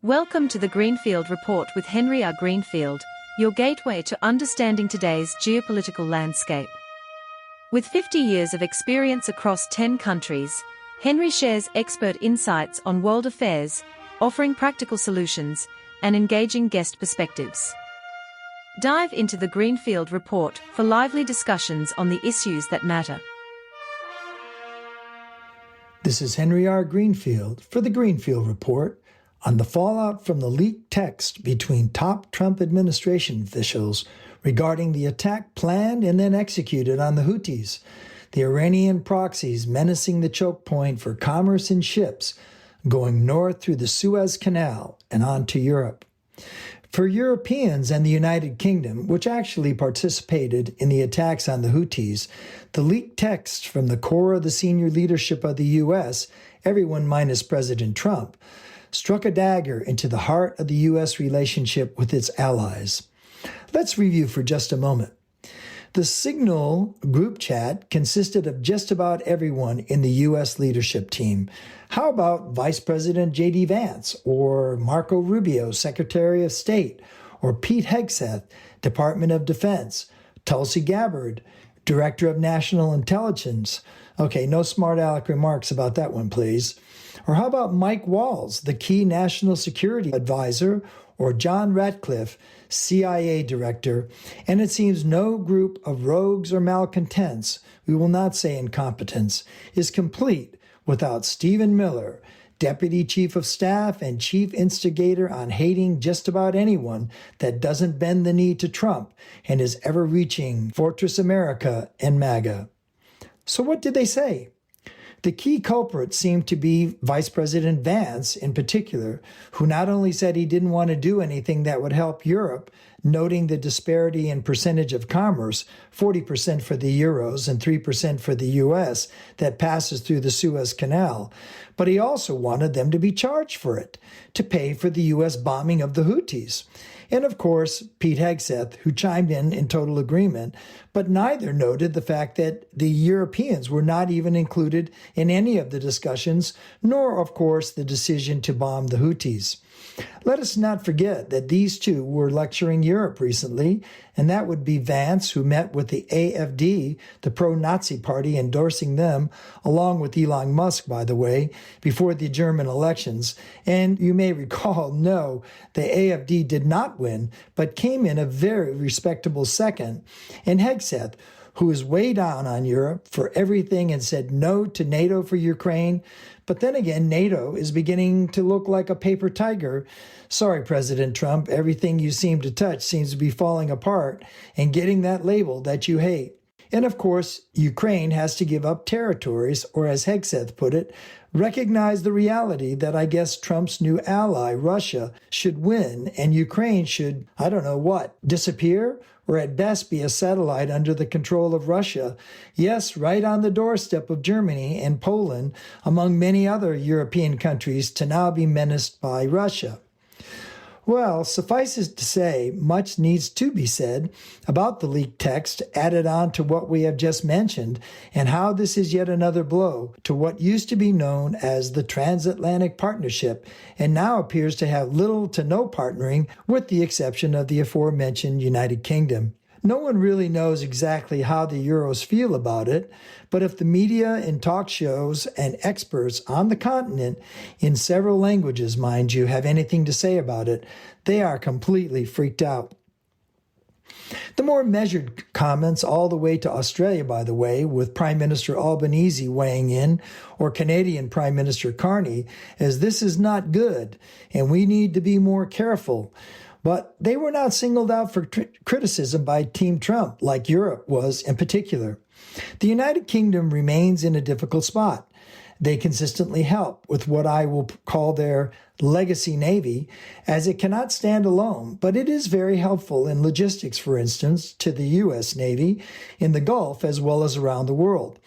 Welcome to the Greenfield Report with Henry R. Greenfield, your gateway to understanding today's geopolitical landscape. With 50 years of experience across 10 countries, Henry shares expert insights on world affairs, offering practical solutions and engaging guest perspectives. Dive into the Greenfield Report for lively discussions on the issues that matter. This is Henry R. Greenfield for the Greenfield Report on the fallout from the leaked text between top Trump administration officials regarding the attack planned and then executed on the Houthis, the Iranian proxies menacing the choke point for commerce and ships going north through the Suez Canal and on to Europe. For Europeans and the United Kingdom, which actually participated in the attacks on the Houthis, the leaked text from the core of the senior leadership of the U.S., everyone minus President Trump, struck a dagger into the heart of the U.S. relationship with its allies. Let's review for just a moment. The Signal group chat consisted of just about everyone in the U.S. leadership team. How about Vice President JD Vance, or Marco Rubio, Secretary of State, or Pete Hegseth, Department of Defense, Tulsi Gabbard, Director of National Intelligence. Okay, no smart aleck remarks about that one, please. Or how about Mike Walls, the key national security advisor, or John Ratcliffe, CIA director, and it seems no group of rogues or malcontents, we will not say incompetents, is complete without Stephen Miller, Deputy Chief of Staff and Chief Instigator on hating just about anyone that doesn't bend the knee to Trump and is ever-reaching Fortress America and MAGA. So what did they say? The key culprit seemed to be Vice President Vance in particular, who not only said he didn't want to do anything that would help Europe, noting the disparity in percentage of commerce, 40% for the Euros and 3% for the U.S., that passes through the Suez Canal, but he also wanted them to be charged for it, to pay for the U.S. bombing of the Houthis. And of course, Pete Hegseth, who chimed in total agreement, but neither noted the fact that the Europeans were not even included in any of the discussions, nor, of course, the decision to bomb the Houthis. Let us not forget that these two were lecturing Europe recently, and that would be Vance, who met with the AfD, the pro-Nazi party, endorsing them, along with Elon Musk, by the way, before the German elections. And you may recall, no, the AfD did not win, but came in a very respectable second. And Hegseth, who is way down on Europe for everything and said no to NATO for Ukraine. But then again, NATO is beginning to look like a paper tiger. Sorry, President Trump, everything you seem to touch seems to be falling apart and getting that label that you hate. And of course, Ukraine has to give up territories, or as Hegseth put it, recognize the reality that I guess Trump's new ally, Russia, should win and Ukraine should, I don't know what, disappear? Or at best be a satellite under the control of Russia. Yes, right on the doorstep of Germany and Poland, among many other European countries, to now be menaced by Russia. Well, suffice it to say, much needs to be said about the leaked text added on to what we have just mentioned, and how this is yet another blow to what used to be known as the transatlantic partnership, and now appears to have little to no partnering, with the exception of the aforementioned United Kingdom. No one really knows exactly how the Euros feel about it, but if the media and talk shows and experts on the continent, in several languages, mind you, have anything to say about it, they are completely freaked out. The more measured comments all the way to Australia, by the way, with Prime Minister Albanese weighing in, or Canadian Prime Minister Carney, as this is not good and we need to be more careful. But they were not singled out for criticism by Team Trump, like Europe was in particular. The United Kingdom remains in a difficult spot. They consistently help with what I will call their legacy navy, as it cannot stand alone, but it is very helpful in logistics, for instance, to the U.S. Navy in the Gulf as well as around the world.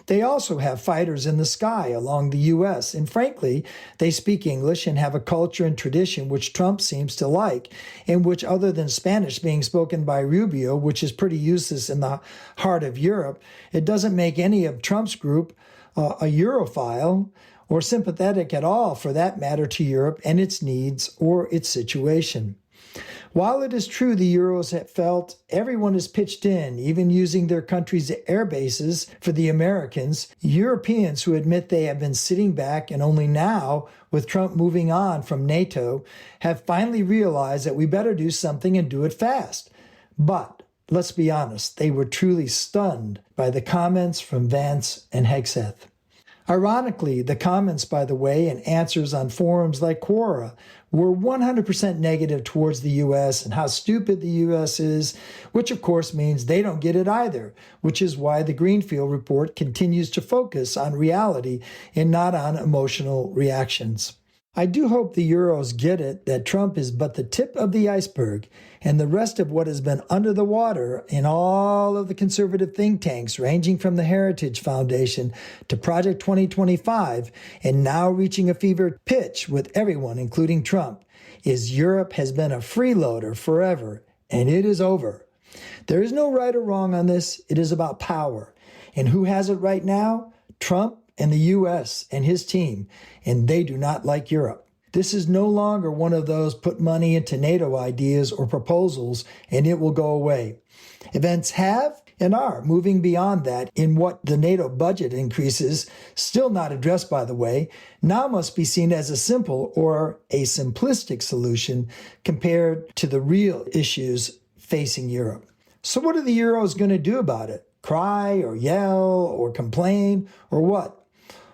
They also have fighters in the sky along the U.S., and frankly, they speak English and have a culture and tradition which Trump seems to like, and which, other than Spanish being spoken by Rubio, which is pretty useless in the heart of Europe, it doesn't make any of Trump's group a Europhile, or sympathetic at all for that matter to Europe and its needs or its situation. While it is true the Euros have felt everyone is pitched in, even using their country's air bases for the Americans, Europeans who admit they have been sitting back and only now, with Trump moving on from NATO, have finally realized that we better do something and do it fast. But let's be honest, they were truly stunned by the comments from Vance and Hegseth. Ironically, the comments, by the way, and answers on forums like Quora were 100% negative towards the U.S. and how stupid the U.S. is, which of course means they don't get it either, which is why the Greenfield report continues to focus on reality and not on emotional reactions. I do hope the Euros get it that Trump is but the tip of the iceberg, and the rest of what has been under the water in all of the conservative think tanks, ranging from the Heritage Foundation to Project 2025, and now reaching a fever pitch with everyone, including Trump, is Europe has been a freeloader forever, and it is over. There is no right or wrong on this. It is about power. And who has it right now? Trump and the U.S. and his team, and they do not like Europe. This is no longer one of those put money into NATO ideas or proposals and it will go away. Events have and are moving beyond that in what the NATO budget increases, still not addressed by the way, now must be seen as a simple or a simplistic solution compared to the real issues facing Europe. So what are the Euros going to do about it? Cry or yell or complain or what?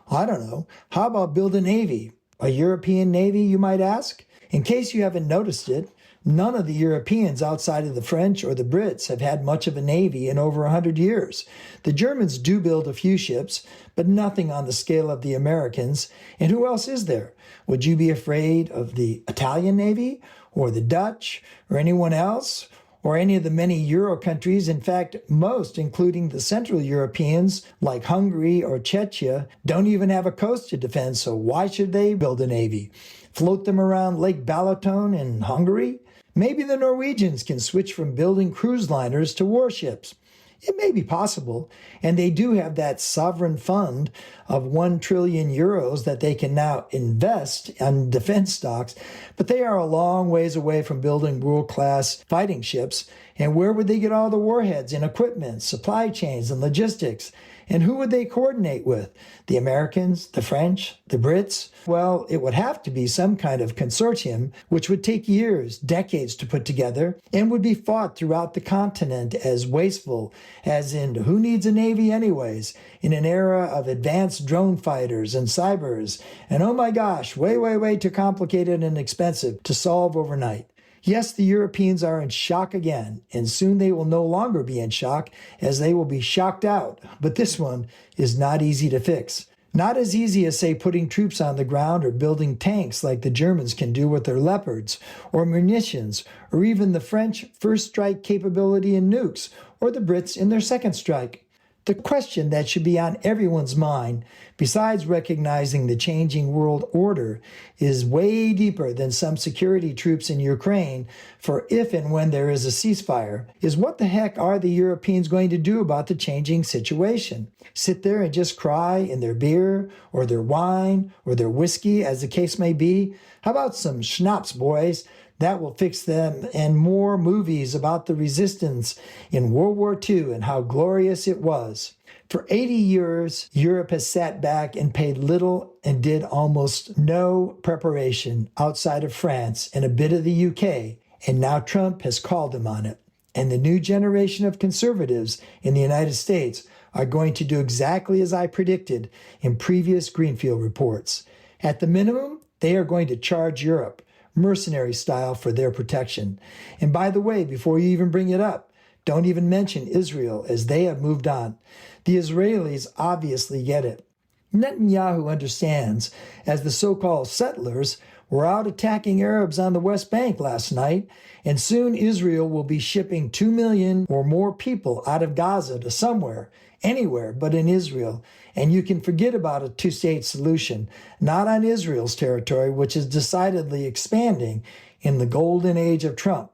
I don't know. How about build a navy? A European navy, you might ask? In case you haven't noticed it, none of the Europeans outside of the French or the Brits have had much of a navy in over 100 years. The Germans do build a few ships, but nothing on the scale of the Americans. And who else is there? Would you be afraid of the Italian navy or the Dutch or anyone else? Or any of the many Euro countries? In fact, most, including the Central Europeans, like Hungary or Czechia, don't even have a coast to defend, so why should they build a navy? Float them around Lake Balaton in Hungary? Maybe the Norwegians can switch from building cruise liners to warships. It may be possible, and they do have that sovereign fund of 1 trillion euros that they can now invest in defense stocks, but they are a long ways away from building world-class fighting ships, and where would they get all the warheads and equipment, supply chains, and logistics? And who would they coordinate with? The Americans, the French, the Brits? Well, it would have to be some kind of consortium, which would take years, decades to put together, and would be fought throughout the continent as wasteful, as in who needs a navy anyways, in an era of advanced drone fighters and cybers, and oh my gosh, way too complicated and expensive to solve overnight. Yes, the Europeans are in shock again, and soon they will no longer be in shock as they will be shocked out. But this one is not easy to fix. Not as easy as, say, putting troops on the ground or building tanks like the Germans can do with their Leopards, or munitions, or even the French first strike capability in nukes, or the Brits in their second strike. The question that should be on everyone's mind, besides recognizing the changing world order, is way deeper than some security troops in Ukraine for if and when there is a ceasefire, is what the heck are the Europeans going to do about the changing situation? Sit there and just cry in their beer, or their wine, or their whiskey, as the case may be? How about some schnapps, boys? That will fix them, and more movies about the resistance in World War II and how glorious it was. For 80 years, Europe has sat back and paid little and did almost no preparation outside of France and a bit of the UK, and now Trump has called them on it. And the new generation of conservatives in the United States are going to do exactly as I predicted in previous Greenfield reports. At the minimum, they are going to charge Europe mercenary style for their protection. And by the way, before you even bring it up, don't even mention Israel, as they have moved on. The Israelis obviously get it. Netanyahu understands, as the so-called settlers were out attacking Arabs on the West Bank last night, and soon Israel will be shipping 2 million or more people out of Gaza to somewhere, anywhere but in Israel. And you can forget about a two-state solution, not on Israel's territory, which is decidedly expanding in the golden age of Trump.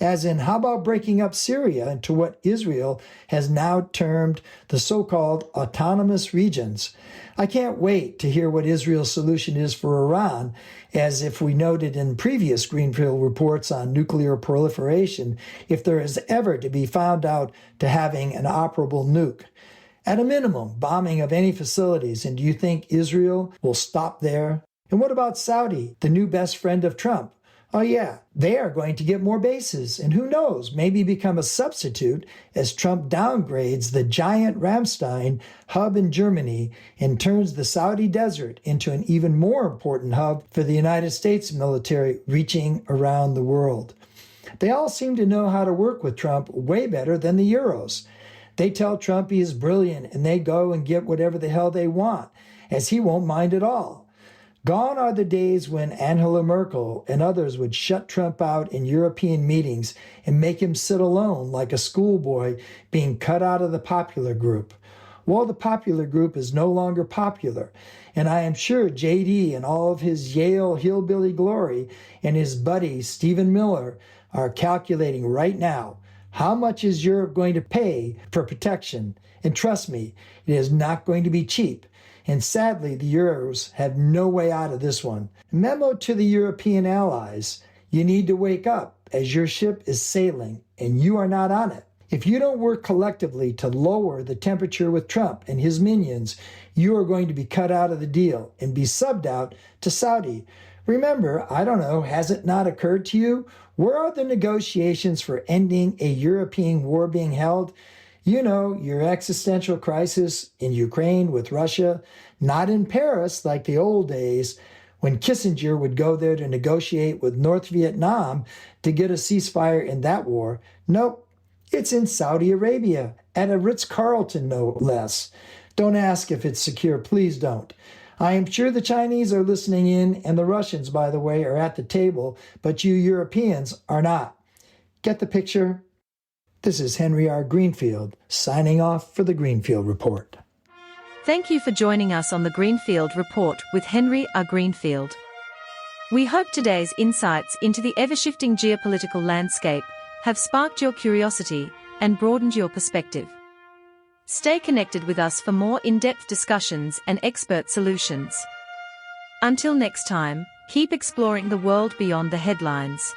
As in, how about breaking up Syria into what Israel has now termed the so-called autonomous regions? I can't wait to hear what Israel's solution is for Iran, as if we noted in previous Greenfield reports on nuclear proliferation, if there is ever to be found out to having an operable nuke. At a minimum, bombing of any facilities, and do you think Israel will stop there? And what about Saudi, the new best friend of Trump? Oh yeah, they are going to get more bases, and who knows, maybe become a substitute as Trump downgrades the giant Ramstein hub in Germany and turns the Saudi desert into an even more important hub for the United States military reaching around the world. They all seem to know how to work with Trump way better than the Euros. They tell Trump he is brilliant and they go and get whatever the hell they want, as he won't mind at all. Gone are the days when Angela Merkel and others would shut Trump out in European meetings and make him sit alone like a schoolboy being cut out of the popular group. Well, the popular group is no longer popular, and I am sure JD and all of his Yale hillbilly glory and his buddy Stephen Miller are calculating right now how much is Europe going to pay for protection. And trust me, it is not going to be cheap. And sadly, the Euros have no way out of this one. Memo to the European allies: you need to wake up, as your ship is sailing and you are not on it. If you don't work collectively to lower the temperature with Trump and his minions, you are going to be cut out of the deal and be subbed out to Saudi. Remember, I don't know, has it not occurred to you? Where are the negotiations for ending a European war being held? You know, your existential crisis in Ukraine with Russia, not in Paris like the old days when Kissinger would go there to negotiate with North Vietnam to get a ceasefire in that war. Nope, it's in Saudi Arabia, at a Ritz-Carlton no less. Don't ask if it's secure, please don't. I am sure the Chinese are listening in, and the Russians, by the way, are at the table, but you Europeans are not. Get the picture? This is Henry R. Greenfield, signing off for the Greenfield Report. Thank you for joining us on the Greenfield Report with Henry R. Greenfield. We hope today's insights into the ever-shifting geopolitical landscape have sparked your curiosity and broadened your perspective. Stay connected with us for more in-depth discussions and expert solutions. Until next time, keep exploring the world beyond the headlines.